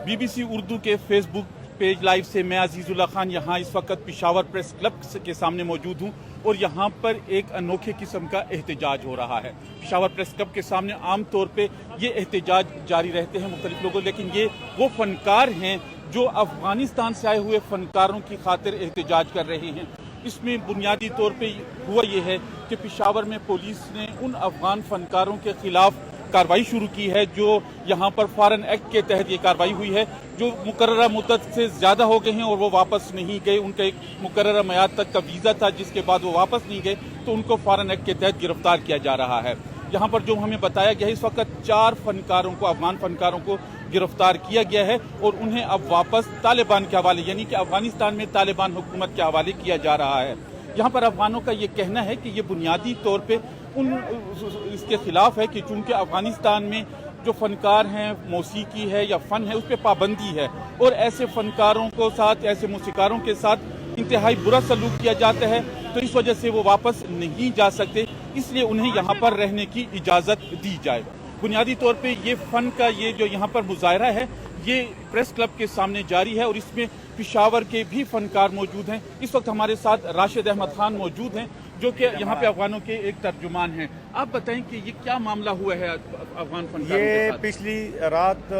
BBC Urdu के Facebook page live से मैं अजीजुल्लाह खान यहाँ इस वक्त पिशावर प्रेस क्लब के सामने मौजूद हूँ और यहाँ पर एक अनोखे किस्म का एहतजाज हो रहा है। पिशावर प्रेस क्लब के सामने आम तौर पे ये एहतजाज जारी रहते हैं मुख्तलिफ लोगों, लेकिन ये वो फनकार हैं जो अफगानिस्तान से आए हुए फनकारों की खातिर एहतजाज कर रहे हैं। इसमें बुनियादी तौर पे हुआ ये है कि पिशावर में पुलिस ने उन अफगान फनकारों के खिलाफ कार्रवाई शुरू की है जो यहाँ पर फॉरेन एक्ट के तहत ये कार्रवाई हुई है, जो मुकर्ररा मुद्दत से ज़्यादा हो गए हैं और वो वापस नहीं गए। उनका एक मुकर्ररा मियाद तक का वीज़ा था जिसके बाद वो वापस नहीं गए, तो उनको फॉरेन एक्ट के तहत गिरफ्तार किया जा रहा है। यहाँ पर जो हमें बताया गया है इस वक्त 4 फनकारों को, अफगान फनकारों को गिरफ्तार किया गया है और उन्हें अब वापस तालिबान के हवाले यानी कि अफगानिस्तान में तालिबान हुकूमत के हवाले किया जा रहा है। यहाँ पर अफगानों का ये कहना है कि ये बुनियादी तौर पे इसके खिलाफ है कि चूंकि अफगानिस्तान में जो फनकार हैं, मौसीकी है या फ़न है, उस पर पाबंदी है और ऐसे फनकारों को साथ, ऐसे मौसीकारों के साथ इंतहाई बुरा सलूक किया जाता है, तो इस वजह से वो वापस नहीं जा सकते, इसलिए उन्हें यहाँ पर रहने की इजाज़त दी जाए। बुनियादी तौर पे ये फ़न का ये जो यहाँ पर मुजाहरा है ये प्रेस क्लब के सामने जारी है और इसमें पिशावर के भी फनकार मौजूद हैं। इस वक्त हमारे साथ राशिद अहमद खान मौजूद हैं जो कि यहाँ पे अफगानों के एक तर्जुमान हैं। आप बताएं कि ये क्या मामला हुआ है अफगान फनकारों के साथ? पिछली रात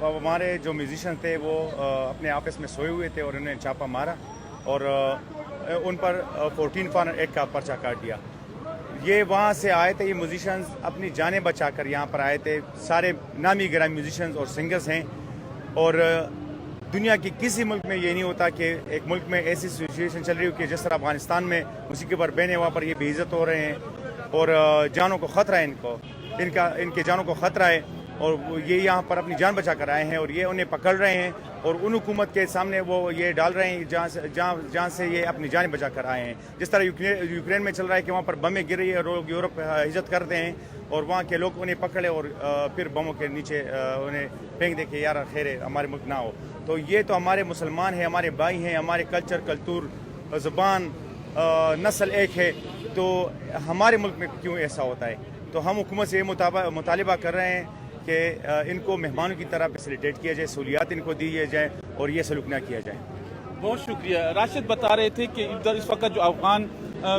हमारे जो म्यूजिशियन थे वो अपने ऑफिस में सोए हुए थे और उन्हें छापा मारा और उन पर 14 फॉरेन एक्ट का पर्चा काट दिया। ये वहाँ से आए थे, ये म्यूजिशियंस अपनी जानें बचाकर यहाँ पर आए थे। सारे नामी गिरामी म्यूजिशियंस और सिंगर्स हैं और दुनिया की किसी मुल्क में ये नहीं होता कि एक मुल्क में ऐसी सिचुएशन चल रही हो कि जिस तरह अफगानिस्तान में मौसीकी पर बहने वहाँ पर ये बेइज्जत हो रहे हैं और जानों को ख़तरा है, इनके जानों को ख़तरा है और ये यहाँ पर अपनी जान बचा कर आए हैं और ये उन्हें पकड़ रहे हैं और उन हुकूमत के सामने वो ये डाल रहे हैं जहाँ से ये अपनी जान बचा कर आए हैं। जिस तरह यूक्रेन में चल रहा है कि वहाँ पर बमें गिर रही है, लोग यूरोप हिजरत करते हैं और वहाँ के लोग उन्हें पकड़े और फिर बमों के नीचे उन्हें फेंक दे के यार खैर हमारे मुल्क ना हो। तो ये तो हमारे मुसलमान हैं, हमारे भाई हैं, हमारे कल्चर, कल्तूर, ज़ुबान, नस्ल एक है, तो हमारे मुल्क में क्यों ऐसा होता है? तो हम हुकूमत से ये मुतालिबा कर रहे हैं कि इनको मेहमानों की तरह फैसिलिटेट किया जाए, सहूलियात इनको दी जाए और ये सलूक ना किया जाए। बहुत शुक्रिया। राशिद बता रहे थे कि इधर इस वक्त जो अफगान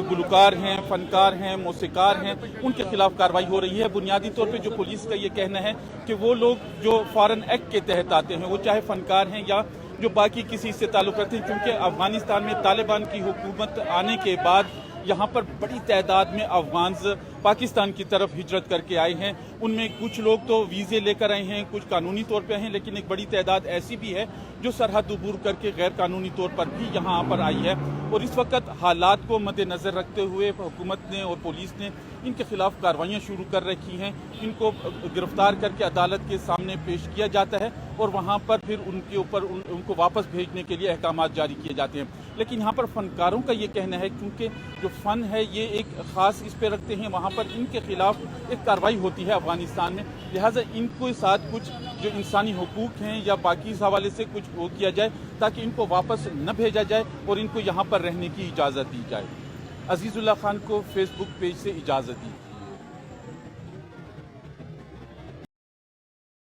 गुलकार हैं, फनकार हैं, मौसीकार हैं, उनके खिलाफ कार्रवाई हो रही है। बुनियादी तौर पे जो पुलिस का ये कहना है कि वो लोग जो फॉरेन एक्ट के तहत आते हैं, वो चाहे फनकार हैं या जो बाकी किसी से ताल्लुक़ रखते हैं, क्योंकि अफगानिस्तान में तालिबान की हुकूमत आने के बाद यहाँ पर बड़ी तादाद में अफगान पाकिस्तान की तरफ हिजरत करके आए हैं। उनमें कुछ लोग तो वीज़े लेकर आए हैं, कुछ कानूनी तौर पे हैं, लेकिन एक बड़ी तादाद ऐसी भी है जो सरहद अबूर करके गैर कानूनी तौर पर भी यहाँ पर आई है। और इस वक्त हालात को मद्देनज़र रखते हुए हुकूमत ने और पुलिस ने इनके खिलाफ कार्रवाइयाँ शुरू कर रखी हैं। इनको गिरफ्तार करके अदालत के सामने पेश किया जाता है और वहाँ पर फिर उनके ऊपर उनको वापस भेजने के लिए अहकामात जारी किए जाते हैं। लेकिन यहाँ पर फनकारों का ये कहना है क्योंकि जो फ़न है ये एक ख़ास इस पे रखते हैं, वहाँ पर इनके खिलाफ एक कार्रवाई होती है अफगानिस्तान में, लिहाजा इनको साथ कुछ जो इंसानी हुकूक हैं या बाकी इस हवाले से कुछ वो किया जाए ताकि इनको वापस न भेजा जाए और इनको यहाँ पर रहने की इजाज़त दी जाए। अजीजुल्लाह खान को फेसबुक पेज से इजाज़त दी।